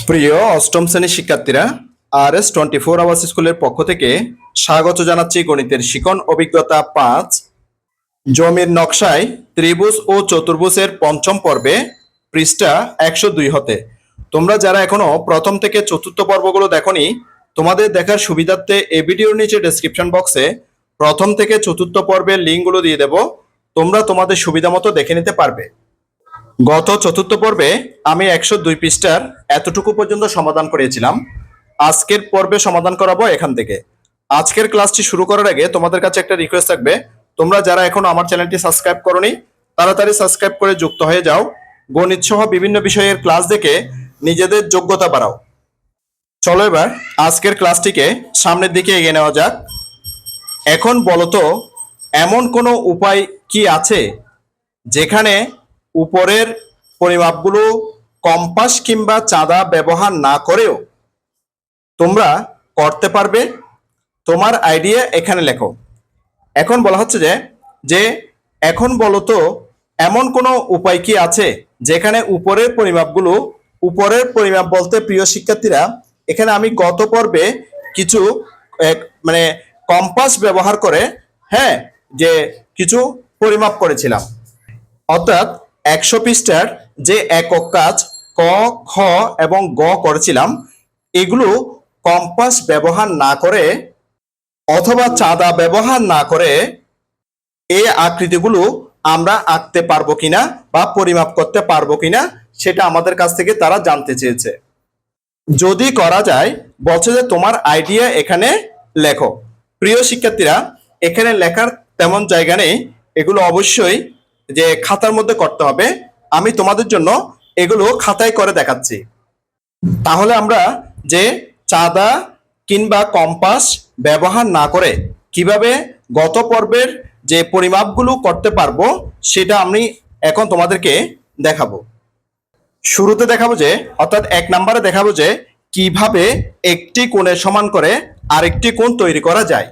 প্রিয় অষ্টম শ্রেণীর শিক্ষার্থীরা, RS24 আওয়ার্স স্কুলের পক্ষ থেকে স্বাগত জানাচ্ছি গণিতের শিখন অভিজ্ঞতা 5 জমির নকশায় ত্রিভুজ ও চতুর্ভুজের পঞ্চম পর্বে পৃষ্ঠা 102 হতে। তোমরা যারা এখনো প্রথম থেকে চতুর্থ পর্বগুলো দেখোনি, তোমাদের দেখার সুবিধার্থে এই ভিডিওর নিচে ডেসক্রিপশন বক্সে প্রথম থেকে চতুর্থ পর্বের লিঙ্কগুলো দিয়ে দেব। তোমরা তোমাদের সুবিধা মতো দেখে নিতে পারবে। গত চতুর্থ পর্বে আমি 102 পৃষ্ঠার এতটুকু পর্যন্ত সমাধান করেছিলাম। আজকের পর্বে সমাধান করাবো এখান থেকে। আজকের ক্লাসটি শুরু করার আগে তোমাদের কাছে একটা রিকোয়েস্ট থাকবে, তোমরা যারা এখনো আমার চ্যানেলটি সাবস্ক্রাইব করোনি তাড়াতাড়ি সাবস্ক্রাইব করে যুক্ত হয়ে যাও। গণিত সহ বিভিন্ন বিষয়ের ক্লাস দেখে নিজেদের যোগ্যতা বাড়াও। চলো এবার আজকের ক্লাসটিকে সামনের দিকে এগিয়ে নেওয়া যাক। এখন বলো তো, এমন কোনো উপায় কি আছে যেখানে উপরের পরিমাপগুলো কম্পাস কিংবা চাঁদা ব্যবহার না করেও তোমরা করতে পারবে? তোমার আইডিয়া এখানে লেখো। এখন বলা হচ্ছে যে এখন বলো তো, এমন কোনো উপায় কি আছে যেখানে উপরের পরিমাপ বলতে প্রিয় শিক্ষার্থীরা, এখানে আমি গত পর্বে কিছু মানে কম্পাস ব্যবহার করে যে কিছু পরিমাপ করেছিলাম। অর্থাৎ 100 পৃষ্ঠার যে একক কাজ ক, খ এবং গ করেছিলাম, এগুলো কম্পাস ব্যবহার না করে অথবা চাঁদা ব্যবহার না করে এই আকৃতিগুলো আমরা আঁকতে পারবো কিনা বা পরিমাপ করতে পারবো কিনা সেটা আমাদের কাছ থেকে তারা জানতে চেয়েছে। যদি করা যায়, বলছে যে তোমার আইডিয়া এখানে লেখো। প্রিয় শিক্ষার্থীরা, এখানে লেখার তেমন জায়গা নেই, এগুলো অবশ্যই যে খাতার মধ্যে করতে হবে। আমি তোমাদের জন্য এগুলো খাতায় করে দেখাচ্ছি। তাহলে আমরা যে চাঁদা কিংবা কম্পাস ব্যবহার না করে কিভাবে গত পর্বের যে পরিমাপগুলো করতে পারবো সেটা আমি এখন তোমাদেরকে দেখাবো। শুরুতে দেখাবো অর্থাৎ 1 নম্বরে দেখাবো যে কিভাবে একটি কোণের সমান করে আরেকটি কোণ তৈরি করা যায়।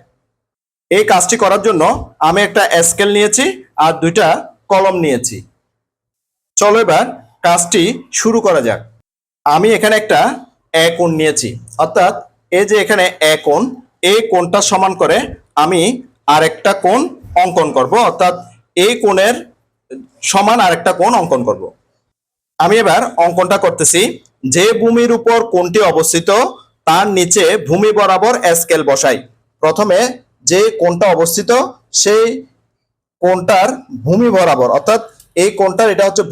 এই কাজটি করার জন্য আমি একটা স্কেল নিয়েছি আর 2টা কলম নিয়েছি। চলো এবার কাজটি শুরু করা যাক। আমি এখানে একটা কোণ নিয়েছি, অর্থাৎ এই যে এখানে কোণ, এই কোণটা সমান করে আমি আরেকটা কোণ অঙ্কন করব, অর্থাৎ এই কোণের সমান আরেকটা কোণ অঙ্কন করব। আমি এবার অঙ্কনটা করতেছি। যে ভূমির উপর কোণটি অবস্থিত তার নিচে ভূমি বরাবর স্কেল বসাই। প্রথমে যে কোণটা অবস্থিত সেই কোণটার ভূমি বরাবর, অর্থাৎ এই কোণটার এটা হচ্ছে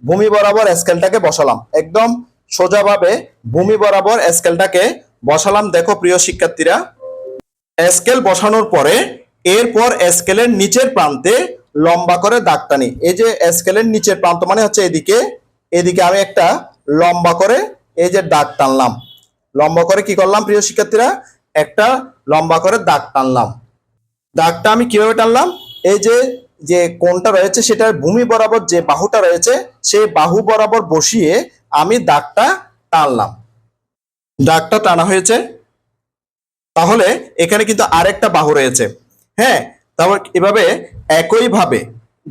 ভূমি বরাবর স্কেলটাকে বসালাম। একদম সোজাভাবে ভূমি বরাবর স্কেলটাকে বসালাম। দেখো প্রিয় শিক্ষার্থীরা, স্কেল বসানোর পরে এরপর স্কেলের নিচের প্রান্তে লম্বা করে দাগ টানি। এই যে স্কেলের নিচের প্রান্ত মানে হচ্ছে এদিকে আমি একটা লম্বা করে এই যে দাগ টানলাম। লম্বা করে কি করলাম প্রিয় শিক্ষার্থীরা? একটা লম্বা করে দাগ টানলাম। দাগটা আমি কিভাবে টানলাম? এই যে কোণটা রয়েছে সেটার ভূমি বরাবর যে বাহুটা রয়েছে সেই বাহু বরাবর বসিয়ে আমি দাগটা টানলাম। দাগটা টানা হয়েছে। তাহলে এখানে কিন্তু আরেকটা বাহু রয়েছে। তারপর এভাবে একইভাবে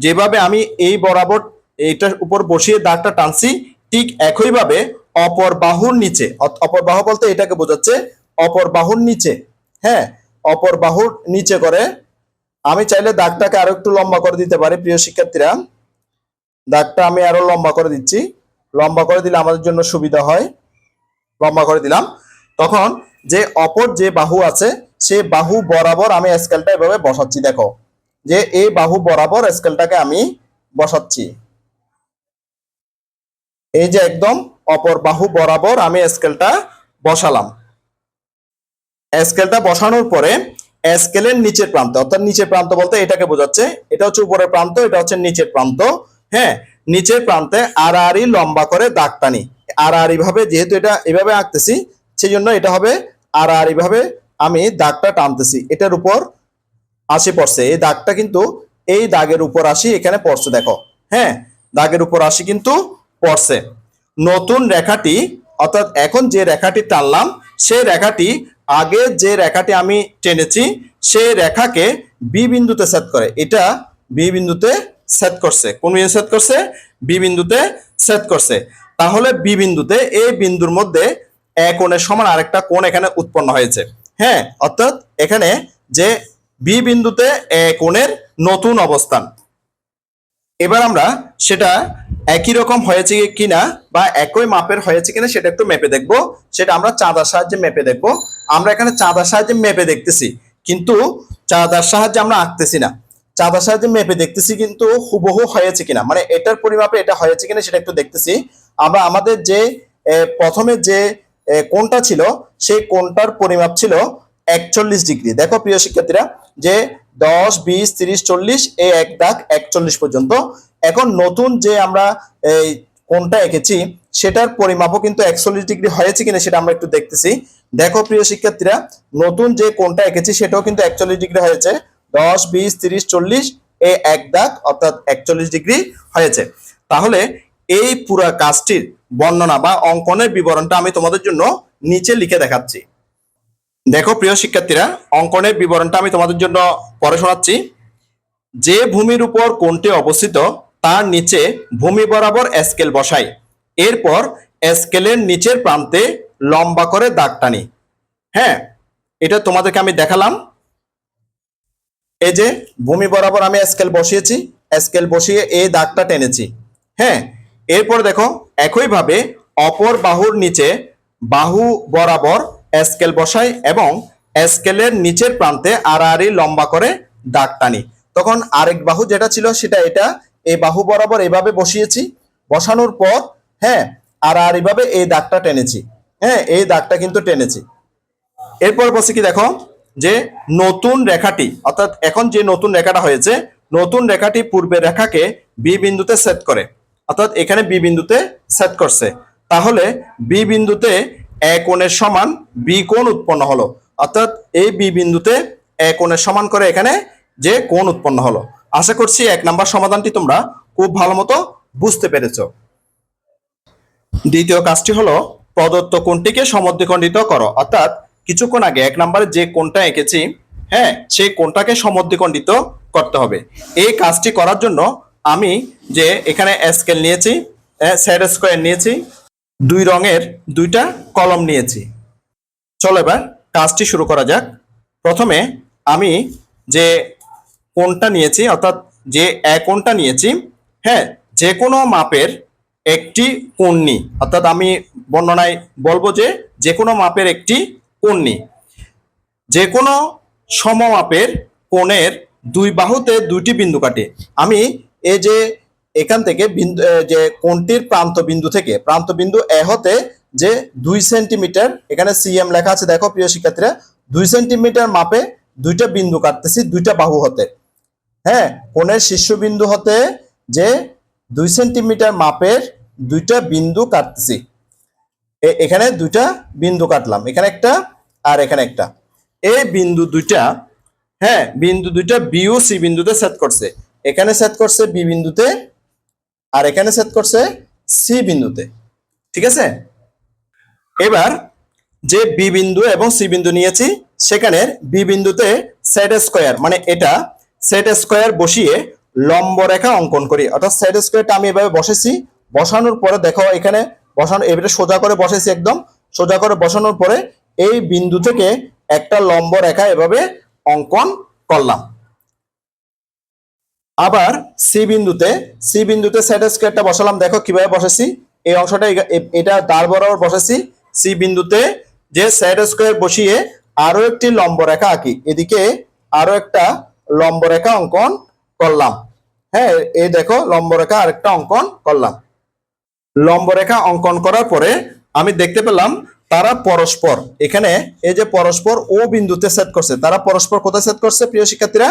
যেভাবে আমি এই বরাবর এইটার উপর বসিয়ে দাগটা টানছি, ঠিক একইভাবে অপর বাহুর নিচে, অপর বাহু বলতে এটাকে বোঝাচ্ছে অপর বাহুর নিচে, অপর বাহুর নিচে করে আমি চাইলে দাগটাকে আরো একটু লম্বা করে দিতে পারি। প্রিয় শিক্ষার্থীরা, দাগটা আমি আরো লম্বা করে দিচ্ছি। লম্বা করে দিলে আমাদের জন্য সুবিধা হয়। লম্বা করে দিলাম। তখন যে অপর যে বাহু আছে সেই বাহু বরাবর আমি স্কেলটা এভাবে বসাচ্ছি। দেখো যে এই বাহু বরাবর স্কেলটাকে আমি বসাচ্ছি। এই যে একদম অপর বাহু বরাবর আমি স্কেলটা বসালাম। স্কেলটা বসানোর পরে স্কেলের নিচের প্রান্ত, অর্থাৎ নিচের প্রান্ত বলতে এটাকে বোঝাচ্ছে, এটা হচ্ছে উপরের প্রান্ত, এটা হচ্ছে নিচের প্রান্ত। নিচের প্রান্তে আড়াআড়ি লম্বা করে দাগ টানি। আড়াআড়ি ভাবে, যেহেতু এটা এভাবে আঁকতেছি সেই জন্য এটা হবে আড়াআড়ি ভাবে আমি দাগটা টানতেছি। এটার উপর আসি পড়ছে, এই দাগটা কিন্তু এই দাগের উপর আসি এখানে পড়ছে। দেখো দাগের উপর আসি কিন্তু পড়ছে। নতুন রেখাটি, অর্থাৎ এখন যে রেখাটি টানলাম সেই রেখাটি আগে যে রেখাটি আমি টেনেছি সেই রেখাকে বি বিন্দুতে ছেদ করে। এটা বি বিন্দুতে ছেদ করছে। কোন বিন্দুতে ছেদ করছে? বি বিন্দুতে ছেদ করছে। তাহলে বি বিন্দুতে এই বিন্দুর মধ্যে এ কোণের সমান আরেকটা কোণ এখানে উৎপন্ন হয়েছে। হ্যাঁ, অর্থাৎ এখানে যে বি বিন্দুতে এ কোণের নতুন অবস্থান। এবার আমরা সেটা একই রকম হয়েছে কিনা বা একই মাপের হয়েছে কিনা সেটা একটু মেপে দেখব। সেটা আমরা চাঁদার সাহায্যে মেপে দেখব। আমরা এখানে চাঁদার সাহায্যে মেপে দেখতেছি, কিন্তু চাঁদার সাহায্যে আমরা আঁকতেছি না। চাঁদার সাহায্যে মেপে দেখতেছি কিন্তু হুবহু হয়েছে কিনা, মানে এটার পরিমাপে এটা হয়েছে কিনা সেটা একটু দেখতেছি। আমরা আমাদের যে প্রথমে যে কোণটা ছিল সেই কোণটার পরিমাপ ছিল 41 ডিগ্রি। দেখো প্রিয় শিক্ষার্থীরা, যে 10, 20, 30, 40 এই এক দাগ 41 পর্যন্ত। এখন নতুন যে আমরা এই কোণটা এঁকেছি সেটার পরিমাপও কিন্তু 41 ডিগ্রি হয়েছে কিনা সেটা আমরা একটু দেখতেছি। দেখো প্রিয় শিক্ষার্থীরা, নতুন যে কোণটা এঁকেছি সেটাও কিন্তু 41 ডিগ্রি হয়েছে। 10, 20, 30, 40 এই এক দাগ অর্থাৎ 41 ডিগ্রি হয়েছে। তাহলে এই পুরা কাজটির বর্ণনা বা অঙ্কনের বিবরণটা আমি তোমাদের জন্য নিচে লিখে দেখাচ্ছি। দেখো প্রিয় শিক্ষার্থীরা, অঙ্কনের বিবরণটা আমি তোমাদের জন্য পড়ে শোনাচ্ছি। যে ভূমির উপর কোণটি অবস্থিত তার নিচে ভূমি বরাবর স্কেল বসাই, এরপর স্কেলের নিচের প্রান্তে লম্বা করে দাগ টানি। হ্যাঁ, এটা তোমাদেরকে আমি দেখালাম। এই যে ভূমি বরাবর আমি স্কেল বসিয়েছি, স্কেল বসিয়ে এই দাগটা টেনেছি। হ্যাঁ, এরপর দেখো একইভাবে অপর বাহুর নিচে বাহু বরাবর স্কেল বসাই এবং স্কেলের নিচের প্রান্তে আড়াআড়ি লম্বা করে দাগ টানি। তখন আরেক বাহু যেটা ছিল সেটা এটা এই বাহু বরাবর এভাবে বসিয়েছি, বসানোর পর হ্যাঁ আড়াআড়ি ভাবে এই দাগটা টেনেছি। হ্যাঁ, এই দাগটা কিন্তু টেনেছি। এরপর বলছে কি দেখো, যে নতুন রেখাটি অর্থাৎ এখন যে নতুন রেখাটা হয়েছে, নতুন রেখাটি পূর্বের রেখাকে বি বিন্দুতে সেট করে, অর্থাৎ এখানে বি বিন্দুতে সেট করছে। তাহলে বি বিন্দুতে এ কোণের সমান বি কোণ উৎপন্ন হলো, অর্থাৎ এই বি বিন্দুতে এ কোণের সমান করে এখানে যে কোণ উৎপন্ন হলো। আশা করছি 1 নাম্বার সমাধানটি তোমরা খুব ভালো মতো বুঝতে পেরেছো। দ্বিতীয় কাজটি হলো প্রদত্ত কোণটিকে সমদ্বিখণ্ডিত করো, অর্থাৎ কিছুক্ষণ আগে 1 নম্বরে যে কোণটা এঁকেছি হ্যাঁ সেই কোণটাকে সমদ্বিখণ্ডিত করতে হবে। এই কাজটি করার জন্য আমি যে এখানে স্কেল নিয়েছি, সেট স্কয়ার নিয়েছি, দুই রঙের দুইটা কলম নিয়েছি। চলো এবার কাজটি শুরু করা যাক। প্রথমে আমি যে কোণটা নিয়েছি অর্থাৎ যে কোণটা নিয়েছি, হ্যাঁ যে কোনো মাপের একটি কোণ নিই, অর্থাৎ আমি বর্ণনায় বলবো যে যে কোনো মাপের একটি কোণ নিই। যে কোনো সমমাপের কোণের দুই বাহুতে দুইটি বিন্দু কাটি। আমি এই যে এখান থেকে বিন্দু যে কোণটির প্রান্ত বিন্দু থেকে প্রান্ত বিন্দু এ হতে যে 2 সেন্টিমিটার এখানে সিএম লেখা আছে, দেখো প্রিয় শিক্ষার্থীরা 2 সেন্টিমিটার মাপে দুইটা বিন্দু কাটতেছি দুইটা বাহু হতে। হ্যাঁ, কোণের শীর্ষবিন্দু হতে যে 2 সেন্টিমিটার মাপের দুইটা বিন্দু কাটতেছি। এখানে দুইটা বিন্দু কাটলাম, এখানে একটা আর এখানে একটা। এই বিন্দু দুইটা হ্যাঁ বিন্দু দুইটা বি ও সি বিন্দুতে সেট করছে। এখানে সেট করছে বি বিন্দুতে আর এখানে সেট করছে সি বিন্দুতে। ঠিক আছে, এবার যে বি বিন্দু এবং সি বিন্দু নিয়েছি সেখানে বি বিন্দুতে সেট স্কয়ার মানে এটা সেট স্কয়ার বসিয়ে লম্ব রেখা অঙ্কন করি, অর্থাৎ সেট স্কয়ারটা আমি এভাবে বসেছি। বসানোর পরে দেখো এখানে বসানো এবারে সোজা করে বসেছি, একদম সোজা করে বসানোর পরে এই বিন্দু থেকে একটা লম্ব রেখা এভাবে অঙ্কন করলাম। আবার সি বিন্দুতে সেট স্কয়ারটা বসালাম, দেখো কিভাবে বসেছি। এই অংশটা এটা দাঁড় বরাবর বসেছি। সি বিন্দুতে যে সেট স্কয়ার বসিয়ে আরো একটি লম্ব রেখা আঁকি, এদিকে আরো একটা লম্ব রেখা অঙ্কন করলাম। হ্যাঁ, এই দেখো লম্ব রেখা আরেকটা অঙ্কন করলাম। লম্ব রেখা অঙ্কন করার পরে আমি দেখতে পেলাম তারা পরস্পর এখানে এই যে পরস্পর ও বিন্দুতে সেট করছে। তারা পরস্পর কোথায় সেট করছে প্রিয় শিক্ষার্থীরা?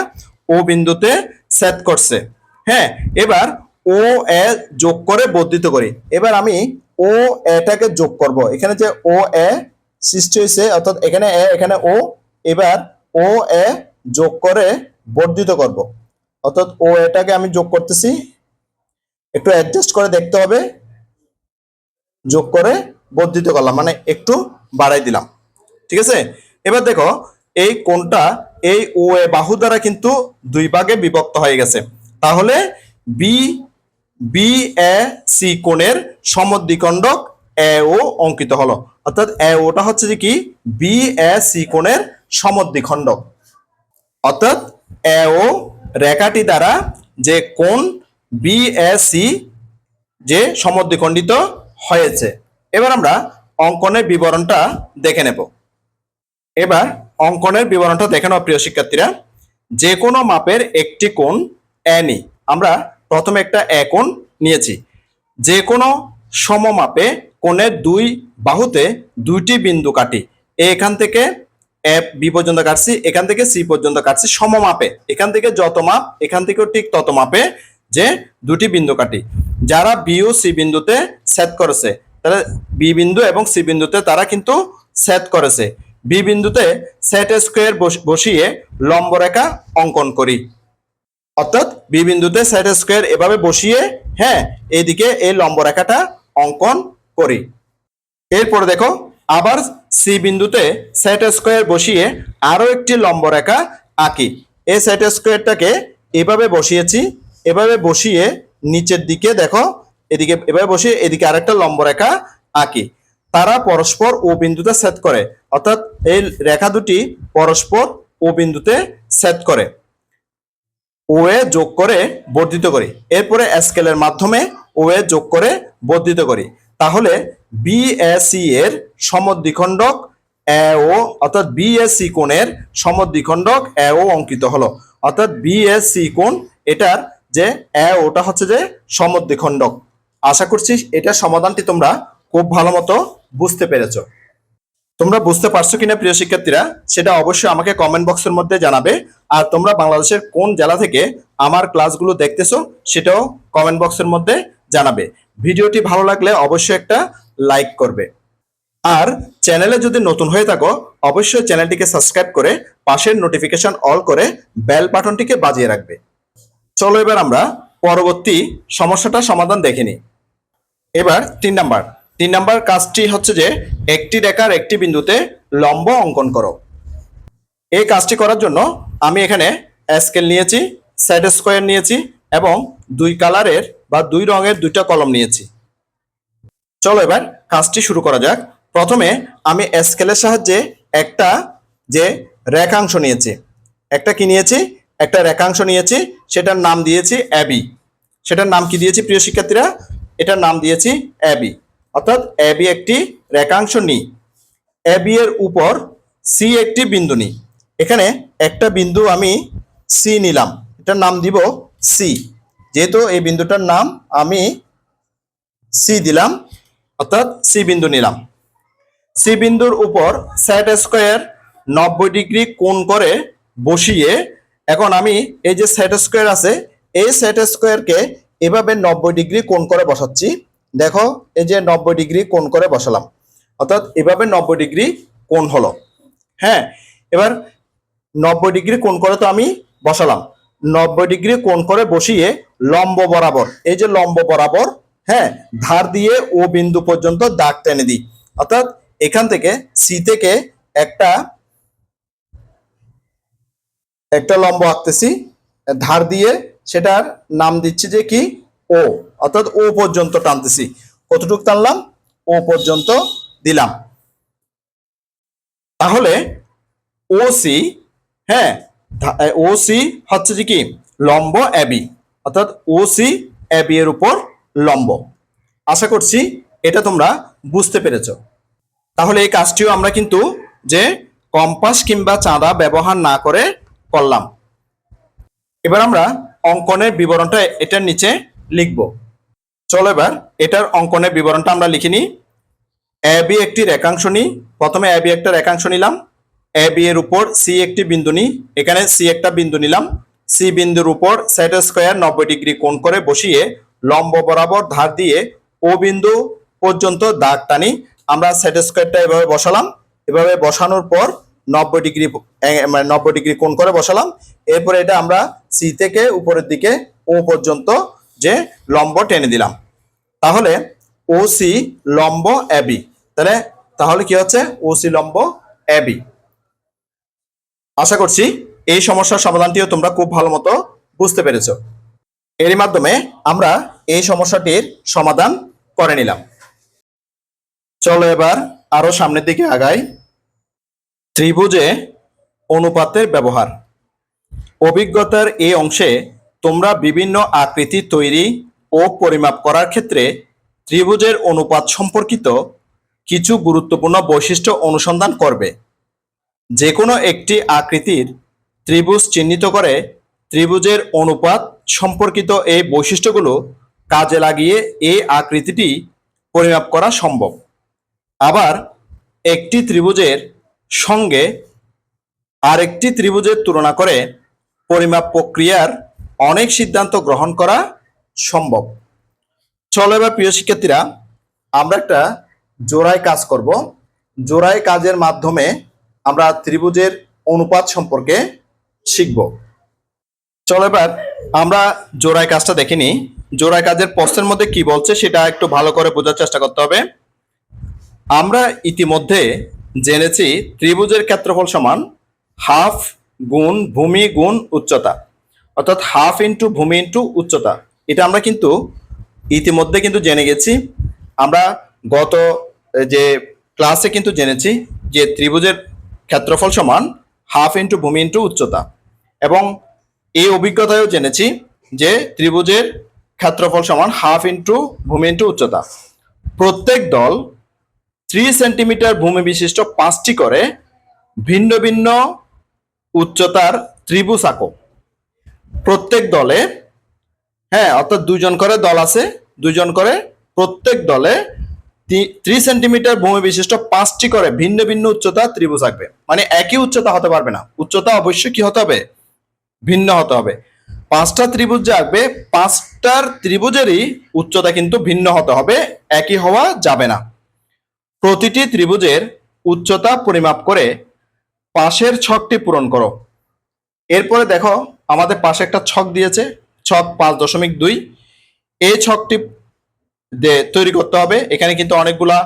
ও বিন্দুতে সেট করছে। হ্যাঁ, এবার ও এ যোগ করে বর্ধিত করি। এবার আমি ও এটাকে যোগ করব, এখানে যে ও এ সৃষ্টি হয়েছে অর্থাৎ এখানে এ এখানে ও, এবার ও এ যোগ করে বর্ধিত করব, অর্থাৎ ও এটাকে আমি যোগ করতেছি, একটু অ্যাডজাস্ট করে দেখতে হবে। যোগ করে বর্ধিত করলাম মানে একটু বাড়াই দিলাম। ঠিক আছে, এবার দেখো এই কোণটা এই ও এ বাহু দ্বারা কিন্তু দুই ভাগে বিভক্ত হয়ে গেছে। তাহলে বি বি এ সি কোণের সমদ্বিখণ্ডক এ ও অঙ্কিত হলো। অর্থাৎ এ ওটা হচ্ছে যে কি বি এ সি কোণের সমদ্বিখণ্ডক। অর্থাৎ এ ও রেখাটি দ্বারা যে কোণ বি এ সি যে সমদ্বিখণ্ডিত হয়েছে। এবার আমরা অঙ্কনের বিবরণটা দেখে নেব। এবার অঙ্কনের বিবরণটা দেখে নাও প্রিয় শিক্ষার্থীরা। যে কোনো মাপের একটি কোণ এ নিই। আমরা প্রথমে একটা এ কোণ নিয়েছি। যে কোনো সমমাপে কোণের দুই বাহুতে দুইটি বিন্দু কাটি। এখান থেকে এ বি পর্যন্ত কাটছি, এখান থেকে সি পর্যন্ত কাটছি সমমাপে। এখান থেকে যত মাপ, এখান থেকেও ঠিক তত মাপে যে দুটি বিন্দু কাটি। যারা বি ও সি বিন্দুতে ছেদ করেছে, তারা বি বিন্দু এবং সি বিন্দুতে তারা কিন্তু ছেদ করেছে। বি বিন্দুতে সেট স্কোয়ার বসিয়ে লম্ব রেখা অঙ্কন করি। অর্থাৎ বি বিন্দুতে সেট স্কোয়ার এভাবে বসিয়ে এইদিকে এই লম্ব রেখাটা অঙ্কন করি। এরপরে দেখো আবার সি বিন্দুতে সেট স্কোয়ার বসিয়ে আরো একটি লম্ব রেখা আঁকি। এই সেট স্কোয়ারটাকে এভাবে বসিয়েছি, এভাবে বসিয়ে নিচের দিকে দেখো এদিকে এভাবে বসিয়ে এদিকে আরেকটা লম্ব রেখা আঁকি। তারা পরস্পর ও বিন্দুতে ছেদ করে। অর্থাৎ এই রেখা দুটি পরস্পর ও বিন্দুতে ছেদ করে। ও এ যোগ করে বর্ধিত করি। এরপরে স্কেলের মাধ্যমে ও এ যোগ করে বর্ধিত করি। তাহলে বি এ সি এর সমদ্বিখণ্ডক এ ও অর্থাৎ বি এ সি কোণের সমদ্বিখণ্ডক এ ও অঙ্কিত হলো। অর্থাৎ বি এ সি কোণ এটার যে এ ওটা হচ্ছে যে সমদ্বিখণ্ডক। আশা করছি এটার সমাধানটি তোমরা খুব ভালো মতো বুঝতে পেরেছো। তোমরা বুঝতে পারছো কিনা প্রিয় শিক্ষার্থীরা, সেটা অবশ্যই আমাকে কমেন্ট বক্সের মধ্যে জানাবে। আর তোমরা বাংলাদেশের কোন জেলা থেকে আমার ক্লাসগুলো দেখতেছো সেটাও কমেন্ট বক্সের মধ্যে জানাবে। ভিডিওটি ভালো লাগলে অবশ্যই একটা লাইক করবে। আর চ্যানেলে যদি নতুন হয়ে থাকো অবশ্যই চ্যানেলটিকে সাবস্ক্রাইব করে পাশের নোটিফিকেশন অল করে বেল বাটনটিকে বাজিয়ে রাখবে। চলো এবার আমরা পরবর্তী সমস্যাটা সমাধান দেখে নিই। এবার 3 নাম্বার কাজটি হচ্ছে যে একটি রেখার একটি বিন্দুতে লম্ব অঙ্কন করো। এই কাজটি করার জন্য আমি এখানে স্কেল নিয়েছি, সেট স্কোয়ার নিয়েছি এবং দুই কালারের বা দুই রঙের দুইটা কলম নিয়েছি। চলো এবার কাজটি শুরু করা যাক। প্রথমে আমি স্কেলের সাহায্যে একটা যে রেখাংশ নিয়েছি, একটা কি নিয়েছি, একটা রেখাংশ নিয়েছি, সেটার নাম দিয়েছি এবি। সেটার নাম কি দিয়েছি প্রিয় শিক্ষার্থীরা? এটার নাম দিয়েছি এবি। অর্থাৎ এবি একটি রেখাংশ নিই। এবি এর উপর সি একটি বিন্দু নিই। এখানে একটা বিন্দু আমি সি নিলাম, এটার নাম দিব সি। যেহেতু এই বিন্দুটার নাম আমি সি দিলাম, অর্থাৎ সি বিন্দু নিলাম। সি বিন্দুর উপর সেট স্কোয়ার 90 ডিগ্রি কোণ করে বসিয়ে এখন আমি এই যে সেট স্কোয়ার আছে এই সেট স্কোয়ারকে এভাবে 90 ডিগ্রি কোণ করে বসাচ্ছি। দেখো এই যে 90 ডিগ্রি কোণ করে বসালাম, অর্থাৎ এভাবে 90 ডিগ্রি কোণ হলো। এবার 90 ডিগ্রি কোণ করে তো আমি বসালাম। 90 ডিগ্রি কোণ করে বসিয়ে লম্ব বরাবর, এই যে লম্ব বরাবর ধার দিয়ে ও বিন্দু পর্যন্ত দাগ টেনে দিই। অর্থাৎ এখান থেকে সি থেকে একটা লম্ব আঁকতেছি ধার দিয়ে, সেটার নাম দিচ্ছি যে কি ও। অর্থাৎ ও পর্যন্ত টানতেছি। কতটুকু টানলাম? ও পর্যন্ত দিলাম। তাহলে ও সি ও সি হচ্ছে যে কি লম্ব এবি। অর্থাৎ ও সি এবি এর উপর লম্ব। আশা করছি এটা তোমরা বুঝতে পেরেছো। তাহলে এই কাজটিও আমরা কিন্তু যে কম্পাস কিংবা চাঁদা ব্যবহার না করে করলাম। এবার আমরা অঙ্কনের বিবরণটা এটার নিচে লিখব। চলো এবার এটার অঙ্কনের বিবরণটা আমরা লিখে নিই। এবি একটি রেখাংশ নিই। প্রথমে এবি একটা রেখাংশ নিলাম। এবি এর উপর সি একটি বিন্দু নিই। এখানে সি একটা বিন্দু নিলাম। সি বিন্দুর উপর সেট স্কোয়ার 90 ডিগ্রি কোণ করে বসিয়ে লম্ব বরাবর ধার দিয়ে ও বিন্দু পর্যন্ত দাগ টানি। আমরা সেট স্কোয়ারটা এভাবে বসালাম। এভাবে বসানোর পর 90 ডিগ্রি মানে 90 ডিগ্রি কোণ করে বসালাম। এরপরে এটা আমরা সি থেকে উপরের দিকে ও পর্যন্ত যে লম্ব টেনে দিলাম। তাহলে ও সি লম্ব এবি। তাহলে কি হচ্ছে? ও সি লম্ব এবি। আশা করছি এই সমস্যার সমাধানটিও তোমরা খুব ভালো মতো বুঝতে পেরেছো। এরই মাধ্যমে আমরা এই সমস্যাটির সমাধান করে নিলাম। চলো এবার আরো সামনের দিকে আগাই। ত্রিভুজে অনুপাতের ব্যবহার। অভিজ্ঞতার এই অংশে তোমরা বিভিন্ন আকৃতি তৈরি ও পরিমাপ করার ক্ষেত্রে ত্রিভুজের অনুপাত সম্পর্কিত কিছু গুরুত্বপূর্ণ বৈশিষ্ট্য অনুসন্ধান করবে। যে কোনো একটি আকৃতির ত্রিভুজ চিহ্নিত করে ত্রিভুজের অনুপাত সম্পর্কিত এই বৈশিষ্ট্যগুলো কাজে লাগিয়ে এই আকৃতিটি পরিমাপ করা সম্ভব। আবার একটি ত্রিভুজের সঙ্গে আরেকটি ত্রিভুজের তুলনা করে পরিমাপ প্রক্রিয়ার অনেক সিদ্ধান্ত গ্রহণ করা সম্ভব। চলো এবার প্রিয় শিক্ষার্থীরা আমরা একটা জোড়ায় কাজ করব। জোড়ায় কাজের মাধ্যমে আমরা ত্রিভুজের অনুপাত সম্পর্কে শিখব। চলো এবার আমরা জোড়ায় কাজটা দেখে নিই। জোড়ায় কাজের প্রশ্নের মধ্যে কি বলছে সেটা একটু ভালো করে বোঝার চেষ্টা করতে হবে। আমরা ইতিমধ্যে জেনেছি ত্রিভুজের ক্ষেত্রফল সমান হাফ গুণ ভূমি গুণ উচ্চতা, অর্থাৎ হাফ ইন্টু ভূমি ইন্টু উচ্চতা। এটা আমরা কিন্তু ইতিমধ্যে কিন্তু জেনে গেছি। আমরা গত যে ক্লাসে কিন্তু জেনেছি যে ত্রিভুজের ক্ষেত্রফল সমান হাফ ইন্টু ভূমি ইন্টু উচ্চতা, এবং এই অভিজ্ঞতায়ও জেনেছি যে ত্রিভুজের ক্ষেত্রফল সমান হাফ ইন্টু ভূমি ইন্টু উচ্চতা। প্রত্যেক দল 3 সেন্টিমিটার ভূমি বিশিষ্ট 5টি করে ভিন্ন ভিন্ন উচ্চতার ত্রিভুজ আঁকো। প্রত্যেক দলে, হ্যাঁ, অর্থাৎ 2জন করে দল আছে, 2জন করে প্রত্যেক দলে 3 সেন্টিমিটার ভূমি বিশিষ্ট 5টি করে ভিন্ন ভিন্ন উচ্চতা ত্রিভুজ আঁকবে। মানে একই উচ্চতা হতে পারবে না, উচ্চতা অবশ্যই কি হতে হবে, ভিন্ন হতে হবে। 5টা ত্রিভুজ যে আঁকবে 5টার ত্রিভুজেরই উচ্চতা কিন্তু ভিন্ন হতে হবে, একই হওয়া যাবে না। প্রতিটি ত্রিভুজের উচ্চতা পরিমাপ করে পাশের ছকটি পূরণ করো। এরপরে দেখো আমাদের পাশে একটা ছক দিয়েছে, ছক 5.2। এই ছকটি তৈরি করতে হবে। এখানে কিন্তু অনেকগুলা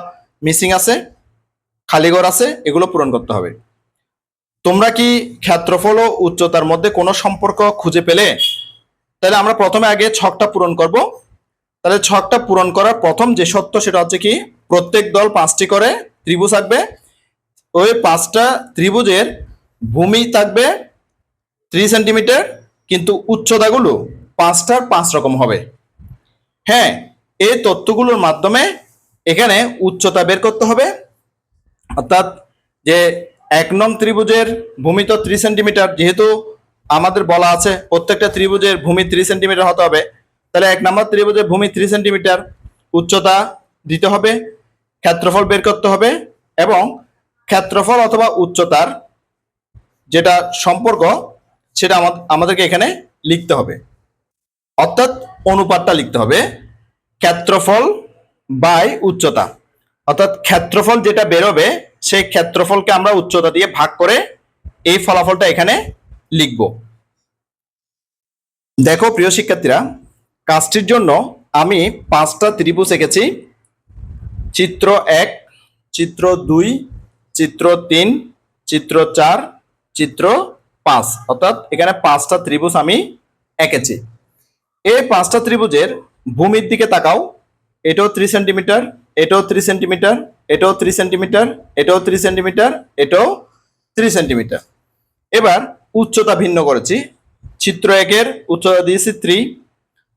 মিসিং আছে, খালি ঘর আছে, এগুলো পূরণ করতে হবে। তোমরা কি ক্ষেত্রফল ও উচ্চতার মধ্যে কোনো সম্পর্ক খুঁজে পেলে? তাহলে আমরা প্রথমে আগে ছকটা পূরণ করব। তাহলে ছকটা পূরণ করার প্রথম যে সত্য সেটা হচ্ছে কি, প্রত্যেক দল 5টি করে ত্রিভুজ আঁকবে। ওই 5টা ত্রিভুজের ভূমি থাকবে 3 সেন্টিমিটার, কিন্তু উচ্চতাগুলো 5টার 5 রকম হবে। হ্যাঁ, এই তথ্যগুলোর মাধ্যমে এখানে উচ্চতা বের করতে হবে। অর্থাৎ যে 1 নং ত্রিভুজের ভূমি তো 3 সেন্টিমিটার, যেহেতু আমাদের বলা আছে প্রত্যেকটা ত্রিভুজের ভূমি 3 সেন্টিমিটার হতে হবে, তাহলে 1 নম্বর ত্রিভুজের ভূমি 3 সেন্টিমিটার, উচ্চতা দিতে হবে, ক্ষেত্রফল বের করতে হবে, এবং ক্ষেত্রফল অথবা উচ্চতার যেটা সম্পর্ক সেটা আমাদেরকে এখানে লিখতে হবে। অর্থাৎ অনুপাতটা লিখতে হবে ক্ষেত্রফল বাই উচ্চতা। অর্থাৎ ক্ষেত্রফল যেটা বেরোবে সেই ক্ষেত্রফলকে আমরা উচ্চতা দিয়ে ভাগ করে এই ফলাফলটা এখানে লিখব। দেখো প্রিয় শিক্ষার্থীরা, কাজটির জন্য আমি 5টা ত্রিভুজ এঁকেছি। চিত্র 1, চিত্র 2, চিত্র 3, চিত্র 4, চিত্র 5, অর্থাৎ এখানে 5টা ত্রিভুজ আমি এঁকেছি। এই 5টা ত্রিভুজের ভূমির দিকে তাকাও। এটাও 3 সেন্টিমিটার, এটাও 3 সেন্টিমিটার, এটাও 3 সেন্টিমিটার, এটাও 3 সেন্টিমিটার, এটাও 3 সেন্টিমিটার। এবার উচ্চতা ভিন্ন করেছি। চিত্র 1-এর উচ্চতা দিয়েছি 3,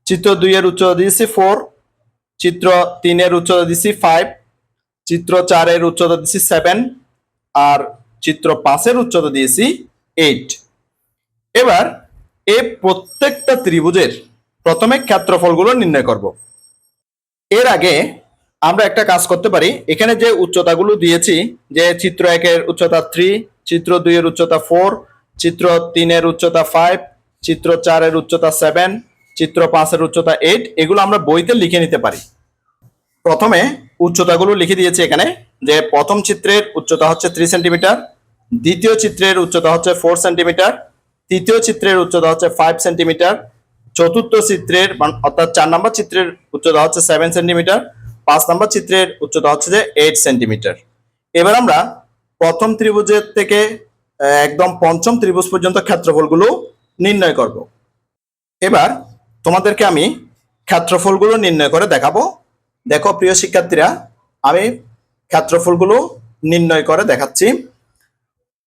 চিত্র 2-এর উচ্চতা দিয়েছি 4, চিত্র 3-এর উচ্চতা দিয়েছি 5, চিত্র 4-এর উচ্চতা দিয়েছি 7, আর চিত্র 5-এর উচ্চতা দিয়েছি 8। এবার এই প্রত্যেকটা ত্রিভুজের প্রথমে ক্ষেত্রফলগুলো নির্ণয় করব। এর আগে আমরা একটা কাজ করতে পারি। এখানে যে উচ্চতাগুলো দিয়েছি, যে চিত্র 1-এর উচ্চতা 3, চিত্র 2-এর উচ্চতা 4, চিত্র 3-এর উচ্চতা 5, চিত্র 4-এর উচ্চতা 7, চিত্র 5-এর উচ্চতা 8, এগুলো আমরা বইতে লিখে নিতে পারি। প্রথমে উচ্চতাগুলো লিখে দিয়েছি এখানে, যে প্রথম চিত্রের উচ্চতা হচ্ছে 3 সেন্টিমিটার, দ্বিতীয় চিত্রের উচ্চতা হচ্ছে 4 সেন্টিমিটার, তৃতীয় চিত্রের উচ্চতা হচ্ছে 5 সেন্টিমিটার, চতুর্থ চিত্রের অর্থাৎ 4 নম্বর চিত্রের উচ্চতা হচ্ছে 7 সেন্টিমিটার, 5 নম্বর চিত্রের উচ্চতা হচ্ছে যে 8 সেন্টিমিটার। এবার আমরা প্রথম ত্রিভুজের থেকে একদম পঞ্চম ত্রিভুজ পর্যন্ত ক্ষেত্রফলগুলো নির্ণয় করব। এবার তোমাদেরকে আমি ক্ষেত্রফলগুলো নির্ণয় করে দেখাবো। দেখো প্রিয় শিক্ষার্থীরা, আমি ক্ষেত্রফলগুলো নির্ণয় করে দেখাচ্ছি।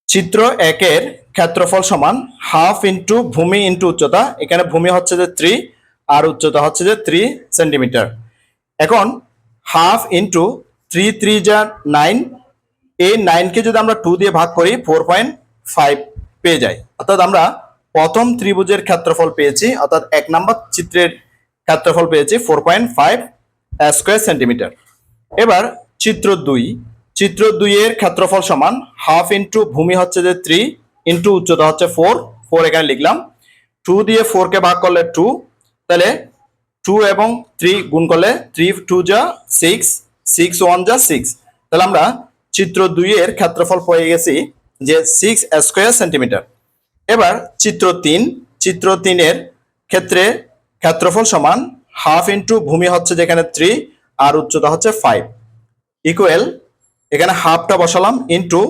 চিত্র 1-এর ক্ষেত্রফল সমান হাফ ইন্টু ভূমি ইন্টু উচ্চতা। এখানে ভূমি হচ্ছে যে 3 আর উচ্চতা হচ্ছে যে 3 সেন্টিমিটার। এখন হাফ ইন্টু 3 3 যা 9, এই 9কে যদি আমরা 2 দিয়ে ভাগ করি 4.5 পেয়ে যাই। অর্থাৎ আমরা প্রথম ত্রিভুজের ক্ষেত্রফল পেয়েছি, অর্থাৎ 1 নম্বর চিত্রের ক্ষেত্রফল পেয়েছি 4.5 স্কয়ার সেন্টিমিটার। এবার চিত্র 2 এর ক্ষেত্রফল সমান হাফ ইন্টু ভূমি হচ্ছে যে 3 ইন্টু উচ্চতা হচ্ছে 4 এখানে লিখলাম। 2 দিয়ে 4 কে ভাগ করলে 2, তাহলে 2 এবং 3 গুণ করলে 3 2 যা 6, 6 1 যা 6। তাহলে আমরা চিত্র 2 এর ক্ষেত্রফল পেয়ে গেছি যে 6 স্কয়ার সেন্টিমিটার। এবার চিত্র 3 এর ক্ষেত্রে ক্ষেত্রফল সমান হাফ ইন্টু ভূমি হচ্ছে যেখানে 3 আর উচ্চতা হচ্ছে 5 ইকুয়াল, এখানে হাফটা বসালাম ইন্টু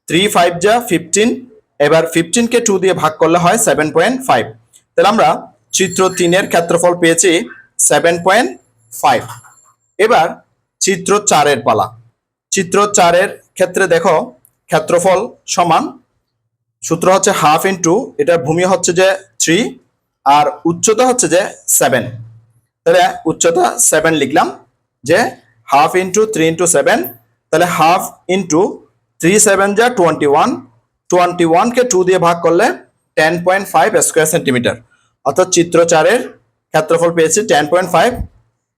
3 5 যা 15। এবার 15 কে 2 দিয়ে ভাগ করলে হয় 7.5। তাহলে আমরা চিত্র 3 এর ক্ষেত্রফল পেয়েছি 7.5। এবার চিত্র 4 এর পালা। চিত্র 4 এর ক্ষেত্রে দেখো ক্ষেত্রফল সমান, সূত্র হচ্ছে হাফ ইন্টু, এটা ভূমি হচ্ছে যে 3 আর উচ্চতা হচ্ছে যে 7। তাহলে উচ্চতা 7 লিখলাম, যে হাফ ইন্টু 3 ইন্টু 7, তাহলে হাফ ইন্টু 3 7 যা 21, 21 কে 2 দিয়ে ভাগ করলে 10.5 স্কয়ার সেন্টিমিটার। অর্থাৎ চিত্র 4 এর ক্ষেত্রফল পেয়েছি 10.5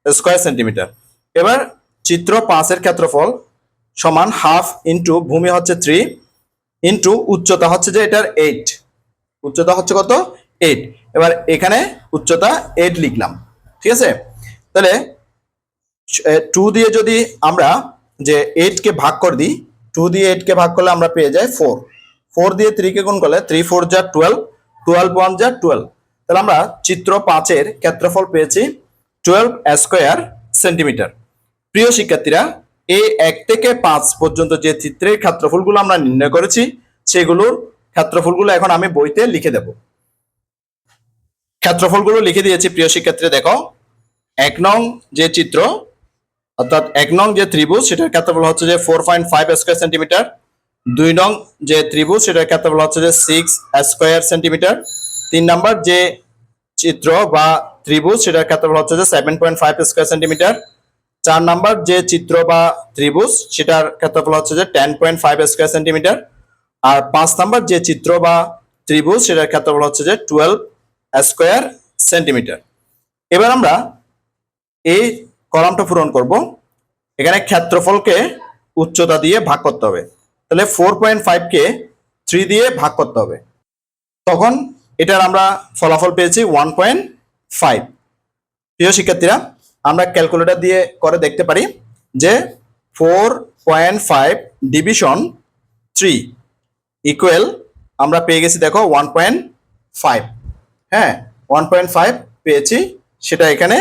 স্কয়ার সেন্টিমিটার। এবার চিত্র 5 এর ক্ষেত্রফল সমান হাফ ইন্টু ভূমি হচ্ছে 3 ইন্টু উচ্চতা হচ্ছে যে এটার 8, উচ্চতা হচ্ছে কত 8। এবার এখানে উচ্চতা 8 লিখলাম, ঠিক আছে। তাহলে 2 দিয়ে যদি আমরা যে 8 কে ভাগ করে দিই, 2 দিয়ে 8 কে ভাগ করলে আমরা পেয়ে যাই 4, 4 দিয়ে 3 কে গুণ করলে 3 4 যা 12, 12 1 যা 12। তাহলে আমরা চিত্র 5 এর ক্ষেত্রফল পেয়েছি 12 স্কয়ার সেন্টিমিটার। প্রিয় শিক্ষার্থীরা, এই 1 থেকে 5 পর্যন্ত যে চিত্রের ক্ষেত্রফলগুলো আমরা নির্ণয় করেছি সেগুলোর ক্ষেত্রফলগুলো এখন আমি বইতে লিখে দেব। ক্ষেত্রফলগুলো লিখে দিয়েছি প্রিয় শিক্ষার্থীরা। দেখো 1 নং যে চিত্র, অর্থাৎ 1 নং যে ত্রিভুজ সেটার ক্ষেত্রফল হচ্ছে যে 4.5 স্কয়ার সেন্টিমিটার। 2 নং যে ত্রিভুজ সেটার ক্ষেত্রফল হচ্ছে যে 6 স্কয়ার সেন্টিমিটার। 3 নম্বর যে চিত্র বা ত্রিভুজ সেটার ক্ষেত্রফল হচ্ছে যে 7.5 স্কয়ার সেন্টিমিটার। 4 নম্বর যে চিত্র বা ত্রিভুজ সেটার ক্ষেত্রফল হচ্ছে যে 10.5 স্কয়ার সেন্টিমিটার। আর 5 নম্বর যে চিত্র বা ত্রিভুজ সেটার ক্ষেত্রফল হচ্ছে যে 12 স্কয়ার সেন্টিমিটার। এবার আমরা এই কলামটা পূরণ করব। এখানে ক্ষেত্রফলকে উচ্চতা দিয়ে ভাগ করতে হবে, তাহলে 4.5 কে 3 দিয়ে ভাগ করতে হবে, তখন এটার আমরা ফলাফল পেয়েছি 1.5। প্রিয় শিক্ষার্থীরা, আমরা ক্যালকুলেটর দিয়ে করে দেখতে পারি যে 4.5 ডিভিশন 3 ইকুয়াল আমরা পেয়ে গেছি দেখো 1.5। হ্যাঁ, 1.5 পেয়েছি, সেটা এখানে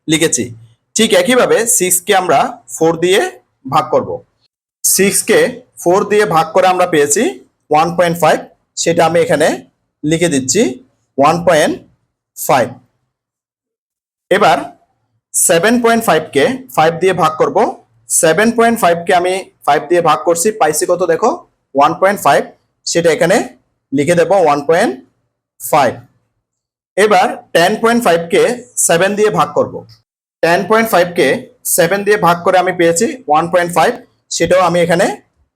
লিখেছি। ঠিক একইভাবে 6 কে আমরা 4 দিয়ে ভাগ করব। 6 কে 4 দিয়ে ভাগ করে আমরা পেয়েছি 1.5, সেটা আমি এখানে লিখে দিচ্ছি 1.5। এবার 7.5 কে 5 দিয়ে ভাগ করব। 7.5 কে আমি 5 দিয়ে ভাগ করছি, পাইছি কত দেখো 1.5, সেটা এখানে লিখে দেব 1.5। এবার 10.5 কে 7 দিয়ে ভাগ করব। 10.5 কে 7 দিয়ে ভাগ করে আমি পেয়েছি 1.5, সেটাও আমি এখানে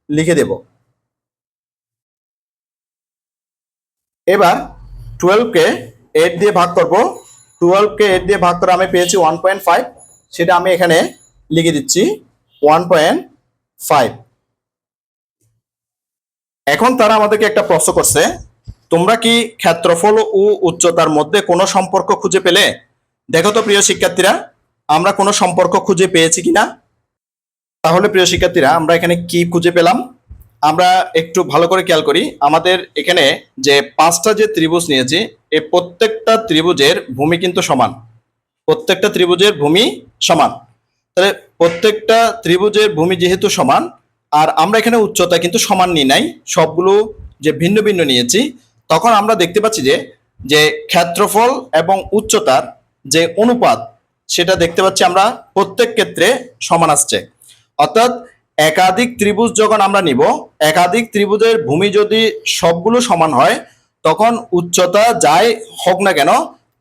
লিখে দেব। এবার 12 কে 8 দিয়ে ভাগ করব। 12 কে 8 দিয়ে ভাগ করে আমি পেয়েছি 1.5, সেটা আমি এখানে লিখে দিচ্ছি 1.5। এখন তারা আমাদেরকে একটা প্রশ্ন করছে, তোমরা কি ক্ষেত্রফল ও উচ্চতার মধ্যে কোনো সম্পর্ক খুঁজে পেলে? দেখো তো প্রিয় শিক্ষার্থীরা, আমরা কোনো সম্পর্ক খুঁজে পেয়েছি কিনা। তাহলে প্রিয় শিক্ষার্থীরা, আমরা এখানে কি খুঁজে পেলাম আমরা একটু ভালো করে খেয়াল করি। আমাদের এখানে যে 5টা যে ত্রিভুজ নিয়েছি, এই প্রত্যেকটা ত্রিভুজের ভূমি কিন্তু সমান, প্রত্যেকটা ত্রিভুজের ভূমি সমান। তাহলে প্রত্যেকটা ত্রিভুজের ভূমি যেহেতু সমান, আর আমরা এখানে উচ্চতা কিন্তু সমান নিই নাই, সবগুলো যে ভিন্ন ভিন্ন নিয়েছি, তখন আমরা দেখতে পাচ্ছি যে যে ক্ষেত্রফল এবং উচ্চতার যে অনুপাত সেটা দেখতে পাচ্ছি আমরা প্রত্যেক ক্ষেত্রে সমান আসছে। অর্থাৎ একাধিক ত্রিভুজ যখন আমরা নিব, একাধিক ত্রিভুজের ভূমি যদি সবগুলো সমান হয়, তখন উচ্চতা যাই হোক না কেন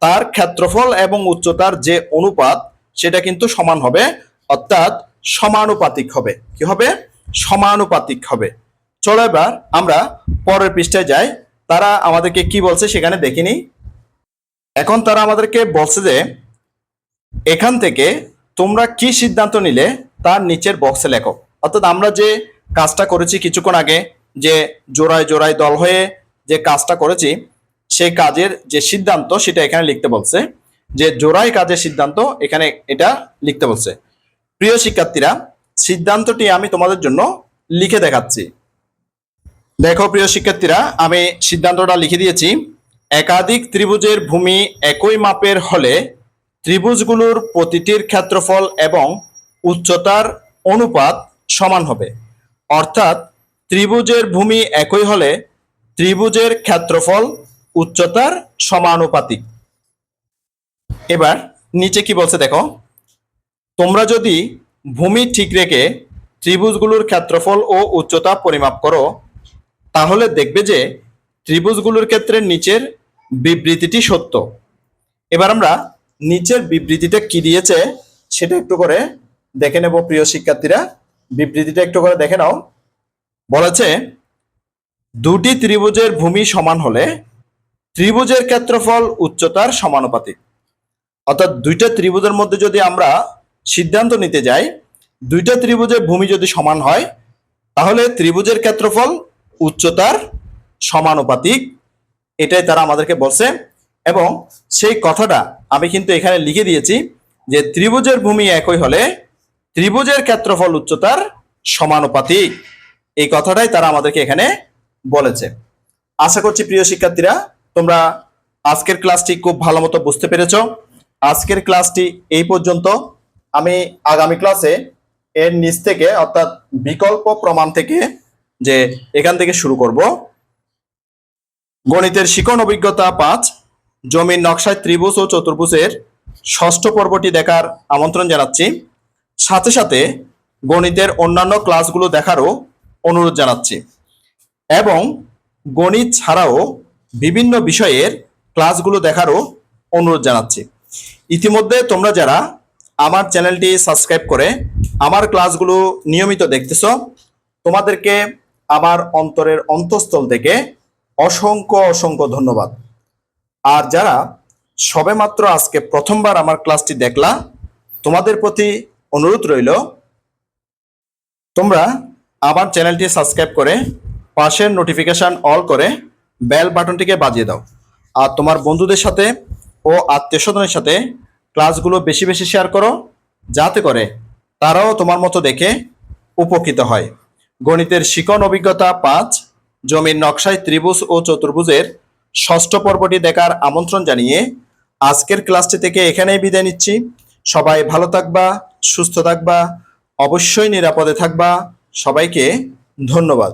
তার ক্ষেত্রফল এবং উচ্চতার যে অনুপাত সেটা কিন্তু সমান হবে, অর্থাৎ সমানুপাতিক হবে। কি হবে? সমানুপাতিক হবে। চলো এবার আমরা পরের পৃষ্ঠায় যাই। তারা আমাদেরকে কি বলছে সেখানে দেখিনি। এখন তারা আমাদেরকে বলছে যে এখান থেকে তোমরা কি সিদ্ধান্ত নিলে তার নিচের বক্সে লেখো। অর্থাৎ আমরা যে কাজটা করেছি কিছুক্ষণ আগে, যে জোড়ায় জোড়ায় দল হয়ে যে কাজটা করেছি, সেই কাজের যে সিদ্ধান্ত সেটা এখানে লিখতে বলছে। যে জোড়ায় কাজের সিদ্ধান্ত এখানে এটা লিখতে বলছে। প্রিয় শিক্ষার্থীরা, সিদ্ধান্তটি আমি তোমাদের জন্য লিখে দেখাচ্ছি। দেখো প্রিয় শিক্ষার্থীরা, আমি সিদ্ধান্তটা লিখে দিয়েছি। একাধিক ত্রিভুজের ভূমি একই মাপের হলে ত্রিভুজগুলোর প্রতিটির ক্ষেত্রফল এবং উচ্চতার অনুপাত সমান হবে। অর্থাৎ ত্রিভুজের ভূমি একই হলে ত্রিভুজের ক্ষেত্রফল উচ্চতার সমানুপাতিক। এবার নিচে কি বলছে দেখো, তোমরা যদি ভূমি ঠিক রেখে ত্রিভুজগুলোর ক্ষেত্রফল ও উচ্চতা পরিমাপ করো, তাহলে দেখবে যে ত্রিভুজগুলোর ক্ষেত্রে নিচের বিবৃতিটি সত্য। এবার আমরা নিচের বিবৃতিটা কি দিয়েছে সেটা একটু করে দেখে নেব। প্রিয় শিক্ষার্থীরা, বিবৃতিটা একটু করে দেখে নাও। বলেছে দুটি ত্রিভুজের ভূমি সমান হলে ত্রিভুজের ক্ষেত্রফল উচ্চতার সমানুপাতিক। অর্থাৎ দুইটা ত্রিভুজের মধ্যে যদি আমরা সিদ্ধান্ত নিতে যাই, দুইটা ত্রিভুজের ভূমি যদি সমান হয়, তাহলে ত্রিভুজের ক্ষেত্রফল উচ্চতার সমানুপাতিক। এটাই তারা আমাদেরকে বলছে। এবং সেই কথাটা আমি কিন্তু এখানে লিখে দিয়েছি যে ত্রিভুজের ভূমি একই হলে ত্রিভুজের ক্ষেত্রফল উচ্চতার সমানুপাতিক। এই কথাটাই তারা আমাদেরকে এখানে বলেছে। আশা করছি প্রিয় শিক্ষার্থীরা তোমরা আজকের ক্লাসটি খুব ভালো মতো বুঝতে পেরেছ। আজকের ক্লাসটি এই পর্যন্ত। আমি আগামী ক্লাসে এর নিচ থেকে অর্থাৎ বিকল্প প্রমাণ থেকে যে এখান থেকে শুরু করব। গণিতের শিখন অভিজ্ঞতা 5 জমির নকশায় ত্রিভুজ ও চতুর্ভুজের ষষ্ঠ পর্বটি দেখার আমন্ত্রণ জানাচ্ছি। সাথে সাথে গণিতের অন্যান্য ক্লাসগুলো দেখারও অনুরোধ জানাচ্ছি এবং গণিত ছাড়াও বিভিন্ন বিষয়ের ক্লাসগুলো দেখারও অনুরোধ জানাচ্ছি। ইতিমধ্যে তোমরা যারা আমার চ্যানেলটি সাবস্ক্রাইব করে আমার ক্লাসগুলো নিয়মিত দেখতেছ, তোমাদেরকে আমার অন্তরের অন্তঃস্থল থেকে অসংখ্য অসংখ্য ধন্যবাদ। আর যারা সবেমাত্র আজকে প্রথমবার আমার ক্লাসটি দেখলা, তোমাদের প্রতি অনুরোধ রইল তোমরা আমার চ্যানেলটি সাবস্ক্রাইব করে পাশের নোটিফিকেশন অল করে বেল বাটনটিকে বাজিয়ে দাও। আর তোমার বন্ধুদের সাথে ও আত্মীয় স্বজনের সাথে ক্লাসগুলো বেশি বেশি শেয়ার করো, যাতে করে তারাও তোমার মতো দেখে উপকৃত হয়। গণিতের শিখন অভিজ্ঞতা 5 জমির নকশায় ত্রিভুজ ও চতুর্ভুজের ষষ্ঠ পর্বটি দেখার আমন্ত্রণ জানিয়ে আজকের ক্লাসটি থেকে এখানেই বিদায় নিচ্ছি। সবাই ভালো থাকবা, সুস্থ থাকবা, অবশ্যই নিরাপদে থাকবা। সবাইকে ধন্যবাদ।